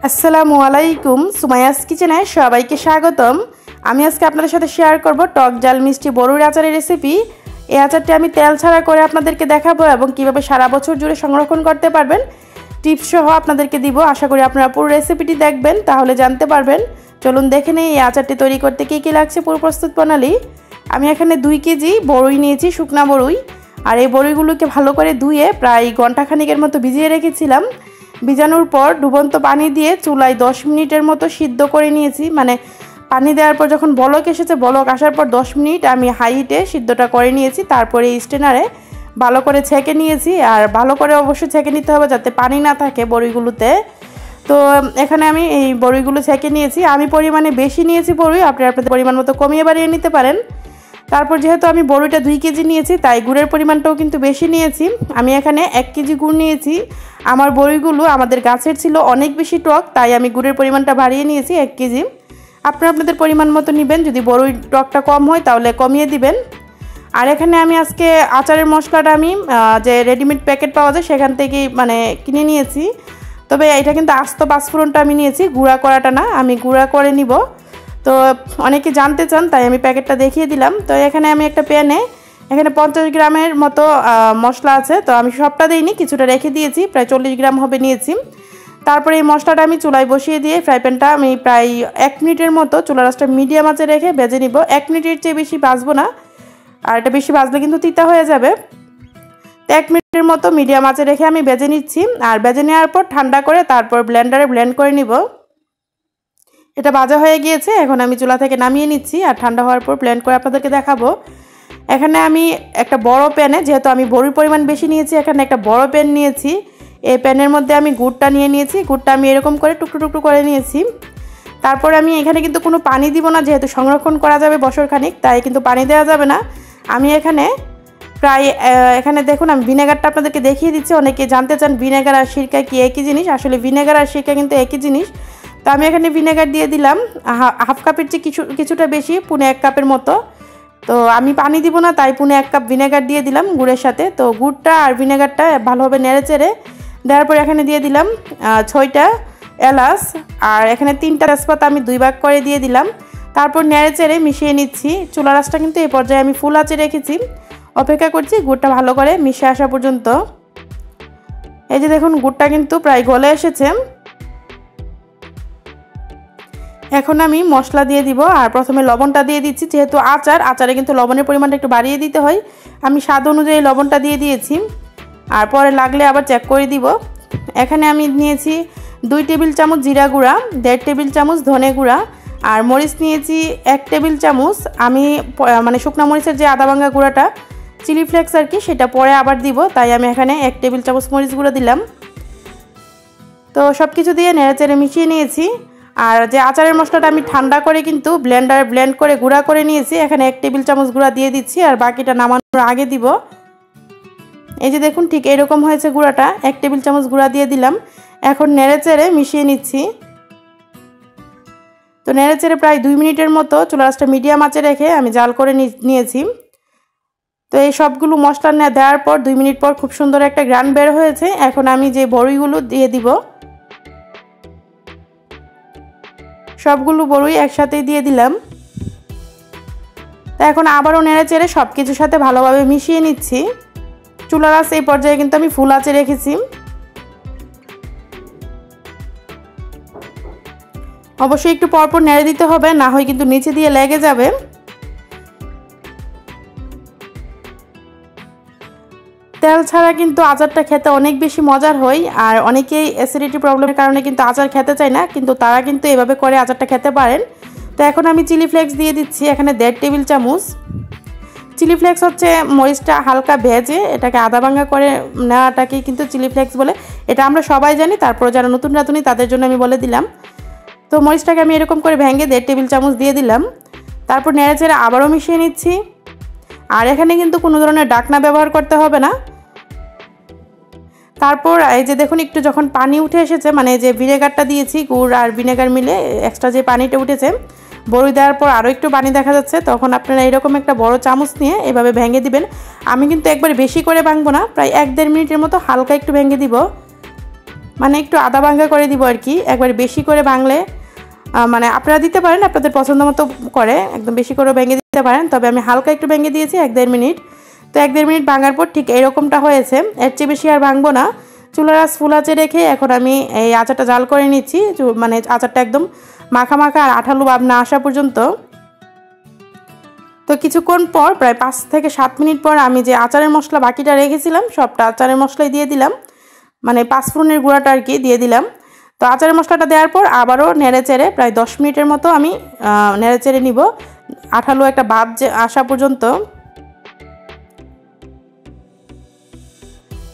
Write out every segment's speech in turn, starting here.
আসসালামু আলাইকুম সুমাইয়াস কিচেনে সবাইকে স্বাগতম। আমি আজকে আপনাদের সাথে শেয়ার করব টক জাল মিষ্টি বরইর আচারের রেসিপি। এই আচারটি আমি তেল ছাড়া করে আপনাদেরকে দেখাবো এবং কিভাবে সারা বছর জুড়ে সংরক্ষণ করতে পারবেন টিপস সহ আপনাদেরকে দিব। আশা করি আপনারা পুরো রেসিপিটি দেখবেন, তাহলে জানতে পারবেন। চলুন দেখে নেই এই আচারটি তৈরি করতে কী কী লাগছে পুরো প্রস্তুত প্রণালী। আমি এখানে 2 কেজি বরই নিয়েছি, শুকনা বরই। আর এই বরইগুলোকে ভালো করে ধুয়ে প্রায় ঘন্টাখানিকের মতো ভিজিয়ে রেখেছিলাম। ভিজানোর পর ডুবন্ত পানি দিয়ে চুলায় 10 মিনিটের মতো সিদ্ধ করে নিয়েছি। মানে পানি দেওয়ার পর যখন বলক এসেছে, বলক আসার পর 10 মিনিট আমি হাই হিটে সিদ্ধটা করে নিয়েছি। তারপরে স্ট্রেনারে ভালো করে ছেঁকে নিয়েছি। আর ভালো করে অবশ্যই ছেঁকে নিতে হবে যাতে পানি না থাকে বড়িগুলোতে। তো এখানে আমি এই বড়িগুলো ছেঁকে নিয়েছি। আমি পরিমাণে বেশি নিয়েছি বড়ি, আপনারা আপনাদের পরিমাণ মতো কমিয়ে বাড়িয়ে নিতে পারেন। তারপর যেহেতু আমি বড়িটা 2 কেজি নিয়েছি, তাই গুড়ের পরিমাণটাও কিন্তু বেশি নিয়েছি। আমি এখানে 1 কেজি গুড় নিয়েছি। আমার বড়িগুলো আমাদের গাছের ছিল অনেক বেশি টক, তাই আমি গুড়ের পরিমাণটা বাড়িয়ে নিয়েছি 1 কেজি। আপনারা আপনাদের পরিমাণ মতো নেবেন, যদি বড়ির টকটা কম হয় তাহলে কমিয়ে দিবেন। আর এখানে আমি আজকে আচারের মশলাটা আমি যে রেডিমেড প্যাকেট পাওয়া যায় সেখান থেকেই কিনে নিয়েছি। তবে এটা কিন্তু আস্ত পাঁচফোড়নটা আমি নিয়েছি, গুঁড়া করাটা না, আমি গুঁড়া করে নিব। তো অনেকে জানতে চান তাই আমি প্যাকেটটা দেখিয়ে দিলাম। তো এখানে আমি একটা প্যানে এখানে 50 গ্রামের মতো মশলা আছে। তো আমি সবটা দিইনি, কিছুটা রেখে দিয়েছি, প্রায় 40 গ্রাম হবে নিয়েছি। তারপরে এই মশলাটা আমি চুলায় বসিয়ে দিয়ে ফ্রাই প্যানটা আমি প্রায় 1 মিনিটের মতো চুলার আঁচটা মিডিয়াম আঁচে রেখে ভেজে নিব। 1 মিনিটের চেয়ে বেশি ভাজবো না, আর এটা বেশি ভাজলে কিন্তু তিতা হয়ে যাবে। তো 1 মিনিটের মতো মিডিয়াম আঁচে রেখে আমি ভেজে নিচ্ছি। আর ভেজে নেওয়ার পর ঠান্ডা করে তারপর ব্লেন্ডারে ব্লেন্ড করে নিব। এটা ভাজা হয়ে গিয়েছে, এখন আমি চুলা থেকে নামিয়ে নিচ্ছি আর ঠান্ডা হওয়ার পর ব্লেন্ড করে আপনাদেরকে দেখাবো। এখানে আমি একটা বড় প্যানে, যেহেতু আমি বড়ির পরিমাণ বেশি নিয়েছি, এখানে একটা বড় প্যান নিয়েছি। এই প্যানের মধ্যে আমি গুড়টা নিয়ে নিয়েছি। গুড়টা আমি এরকম করে টুকরো টুকরো করে নিয়েছি। তারপর আমি এখানে কিন্তু কোনো পানি দিব না, যেহেতু সংরক্ষণ করা যাবে বছরখানিক, তাই কিন্তু পানি দেওয়া যাবে না। আমি এখানে প্রায় এখানে দেখুন আমি ভিনেগারটা আপনাদেরকে দেখিয়ে দিচ্ছি। অনেকে জানতে চান ভিনেগার আর সিরকা কি একই জিনিস। আসলে ভিনেগার আর সিরকা কিন্তু একই জিনিস। তো আমি এখানে ভিনেগার দিয়ে দিলাম হাফ কাপের চেয়ে কিছুটা বেশি, 1.5 কাপের মতো। তো আমি পানি দিব না, তাই 1.5 কাপ ভিনেগার দিয়ে দিলাম গুড়ের সাথে। তো গুড়টা আর ভিনেগারটা ভালোভাবে নেড়েচেড়ে দেওয়ার পর এখানে দিয়ে দিলাম 6টা এলাচ। আর এখানে 3টা তেজপাতা আমি 2 ভাগ করে দিয়ে দিলাম। তারপর নেড়েচেড়ে মিশিয়ে নিচ্ছি। চুলার আঁচটা কিন্তু এই পর্যায়ে আমি ফুল আঁচে রেখেছি, অপেক্ষা করছি গুড়টা ভালো করে মিশে আসা পর্যন্ত। এই যে দেখুন গুড়টা কিন্তু প্রায় গলে এসেছে। এখন আমি মশলা দিয়ে দিব। আর প্রথমে লবণটা দিয়ে দিচ্ছি, যেহেতু আচারে কিন্তু লবণের পরিমাণটা একটু বাড়িয়ে দিতে হয়। আমি স্বাদ অনুযায়ী লবণটা দিয়ে দিয়েছি, আর পরে লাগলে আবার চেক করে দিব। এখানে আমি নিয়েছি 2 টেবিল চামচ জিরা গুঁড়া, 1.5 টেবিল চামচ ধনে গুঁড়া, আর মরিচ নিয়েছি 1 টেবিল চামচ। আমি শুকনা মরিচের যে আদা ভাঙা গুঁড়াটা, চিলি ফ্লেক্স আর কি, সেটা পরে আবার দিব, তাই আমি এখানে 1 টেবিল চামচ মরিচ গুঁড়ো দিলাম। তো সব কিছু দিয়ে নেড়েচেড়ে মিশিয়ে নিয়েছি। আর যে আচারের মশলাটা আমি ঠান্ডা করে কিন্তু ব্লেন্ডারে ব্লেন্ড করে গুঁড়া করে নিয়েছি, এখানে 1 টেবিল চামচ গুঁড়া দিয়ে দিচ্ছি, আর বাকিটা নামানোর আগে দিব। এই যে দেখুন ঠিক এরকম হয়েছে গুঁড়াটা, 1 টেবিল চামচ গুঁড়া দিয়ে দিলাম। এখন নেড়েচেড়ে মিশিয়ে নিচ্ছি। তো নেড়েচেড়ে প্রায় 2 মিনিটের মতো চুলার আঁচটা মিডিয়াম আঁচে রেখে আমি জাল করে নিয়েছি। তো এই সবগুলো মশলা দেওয়ার পর 2 মিনিট পর খুব সুন্দর একটা ঘ্রাণ বের হয়েছে। এখন আমি যে বড়িগুলো দিয়ে দিব, সবগুলো বড়ই একসাথেই দিয়ে দিলাম। তা এখন আবারও নেড়েচেড়ে সব কিছুর সাথে ভালোভাবে মিশিয়ে নিচ্ছি। চুলার আঁচ এই পর্যায়ে কিন্তু আমি ফুল আঁচে রেখেছি। অবশ্যই একটু পরপর নেড়ে দিতে হবে, না হয় কিন্তু নিচে দিয়ে লেগে যাবে। তেল ছাড়া কিন্তু আচারটা খেতে অনেক বেশি মজার হয়। আর অনেকেই অ্যাসিডিটি প্রবলেমের কারণে কিন্তু আচার খেতে চায় না, কিন্তু তারা কিন্তু এভাবে করে আচারটা খেতে পারেন। তো এখন আমি চিলি ফ্লেক্স দিয়ে দিচ্ছি, এখানে 1.5 টেবিল চামচ। চিলি ফ্লেক্স হচ্ছে মরিচটা হালকা ভেজে এটাকে আদা ভাঙা করে নেওয়াটাকেই কিন্তু চিলি ফ্লেক্স বলে। এটা আমরা সবাই জানি, তারপর যারা নতুন রাঁধুনি তাদের জন্য আমি বলে দিলাম। তো মরিচটাকে আমি এরকম করে ভেঙে 1.5 টেবিল চামচ দিয়ে দিলাম। তারপর নেড়েচেড়ে আবারও মিশিয়ে নিচ্ছি। আর এখানে কিন্তু কোনো ধরনের ঢাকনা ব্যবহার করতে হবে না। তারপর এই যে দেখুন একটু যখন পানি উঠে এসেছে, যে ভিনেগারটা দিয়েছি, গুড় আর ভিনেগার মিলে এক্সট্রা যে পানিটা উঠেছে, বড়ি দেওয়ার পর আরও একটু পানি দেখা যাচ্ছে, তখন আপনারা এরকম একটা বড় চামচ নিয়ে এভাবে ভেঙে দিবেন। আমি কিন্তু একবার বেশি করে ভাঙবো না, প্রায় 1-1.5 মিনিটের মতো হালকা একটু ভেঙে দিব। মানে একটু আধা ভাঙ্গা করে দিব আর কি। একবার বেশি করে ভাঙলে মানে আপনারা দিতে পারেন আপনাদের পছন্দ মতো করে, একদম বেশি করে ভেঙে দিতে পারেন। তবে আমি হালকা একটু ভেঙে দিয়েছি 1-1.5 মিনিট। তো 1-1.5 মিনিট ভাঙার পর ঠিক এরকমটা হয়েছে, এর চেয়ে বেশি আর ভাঙবো না। চুলার আঁচ ফুল আঁচে রেখে এখন আমি এই আচারটা জাল করে নিচ্ছি, মানে আচারটা একদম মাখা মাখা আর আঠালো ভাব না আসা পর্যন্ত। তো কিছুক্ষণ পর প্রায় 5 থেকে 7 মিনিট পর আমি যে আচারের মশলা বাকিটা রেখেছিলাম সবটা আচারের মশলাই দিয়ে দিলাম, মানে 5 ফোড়নের গুঁড়াটা আর কি দিয়ে দিলাম। তো আচারের মশলাটা দেওয়ার পর আবারও নেড়ে চেড়ে প্রায় 10 মিনিটের মতো আমি নেড়ে চেড়ে নিব, আঠালো একটা ভাব যে আসা পর্যন্ত।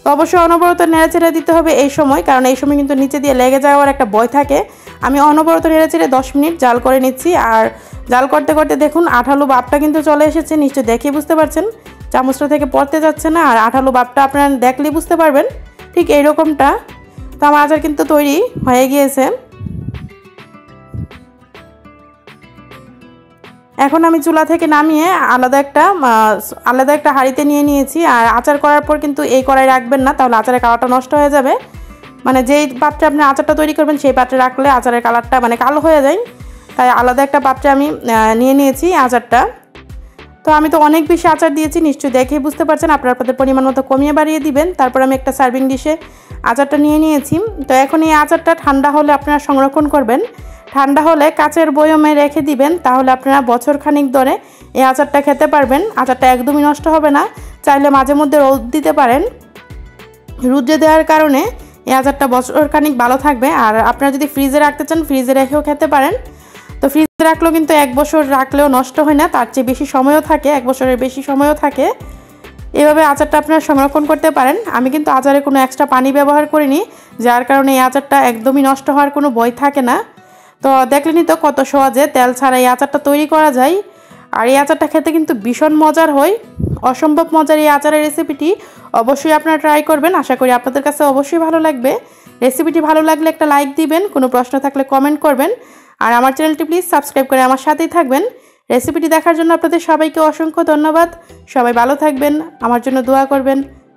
তো অবশ্যই অনবরত নেড়ে চেড়ে দিতে হবে এই সময়, কারণ এই সময় কিন্তু নিচে দিয়ে লেগে যাওয়ার একটা ভয় থাকে। আমি অনবরত নেড়ে চেড়ে 10 মিনিট জাল করে নিচ্ছি। আর জাল করতে করতে দেখুন আঠালো ভাবটা কিন্তু চলে এসেছে, নিশ্চয়ই দেখে বুঝতে পারছেন, চামচটা থেকে পড়তে যাচ্ছে না। আর আঠালো ভাবটা আপনারা দেখলেই বুঝতে পারবেন ঠিক এইরকমটা। তো আমার আচার কিন্তু তৈরি হয়ে গিয়েছে। এখন আমি চুলা থেকে নামিয়ে আলাদা একটা হাঁড়িতে নিয়ে নিয়েছি। আর আচার করার পর কিন্তু এই কড়াই রাখবেন না, তাহলে আচারের কালারটা নষ্ট হয়ে যাবে। মানে যেই পাত্রে আপনি আচারটা তৈরি করবেন সেই পাত্রে রাখলে আচারের কালারটা মানে কালো হয়ে যায়। তাই আলাদা একটা পাত্রে আমি নিয়ে নিয়েছি আচারটা। তো আমি তো অনেক বেশি আচার দিয়েছি, নিশ্চয়ই দেখেই বুঝতে পারছেন। আপনারা আপনাদের পরিমাণ মতো কমিয়ে বাড়িয়ে দিবেন। তারপর আমি একটা সার্ভিং ডিশে আচারটা নিয়ে নিয়েছি। তো এখন এই আচারটা ঠান্ডা হলে আপনারা সংরক্ষণ করবেন, ঠান্ডা হলে কাচের বয়মে রেখে দিবেন, তাহলে আপনারা বছর খানিক ধরে এই আচারটা খেতে পারবেন। আচারটা একদমই নষ্ট হবে না। চাইলে মাঝে মধ্যে রোদ দিতে পারেন, রোদে দেওয়ার কারণে এই আচারটা বছর খানিক ভালো থাকবে। আর আপনারা যদি ফ্রিজে রাখতে চান ফ্রিজে রেখেও খেতে পারেন। তো ফ্রিজে রাখলেও কিন্তু 1 বছর রাখলেও নষ্ট হয় না, তার চেয়ে বেশি সময়ও থাকে, 1 বছরের বেশি সময়ও থাকে। এভাবে আচারটা আপনারা সংরক্ষণ করতে পারেন। আমি কিন্তু আচারে কোনো এক্সট্রা পানি ব্যবহার করিনি, যার কারণে এই আচারটা একদমই নষ্ট হওয়ার কোনো ভয় থাকে না। তো দেখলেনই তো কত সহজে তেল ছাড়া এই আচারটা তৈরি করা যায়। আর এই আচারটা খেতে কিন্তু ভীষণ মজার হয়, অসম্ভব মজার এই আচারের রেসিপিটি অবশ্যই আপনারা ট্রাই করবেন। আশা করি আপনাদের কাছে অবশ্যই ভালো লাগবে। রেসিপিটি ভালো লাগলে একটা লাইক দিবেন, কোনো প্রশ্ন থাকলে কমেন্ট করবেন। আর আমার চ্যানেলটি প্লিজ সাবস্ক্রাইব করে আমার সাথেই থাকবেন। রেসিপিটি দেখার জন্য আপনাদের সবাইকে অসংখ্য ধন্যবাদ। সবাই ভালো থাকবেন, আমার জন্য দোয়া করবেন।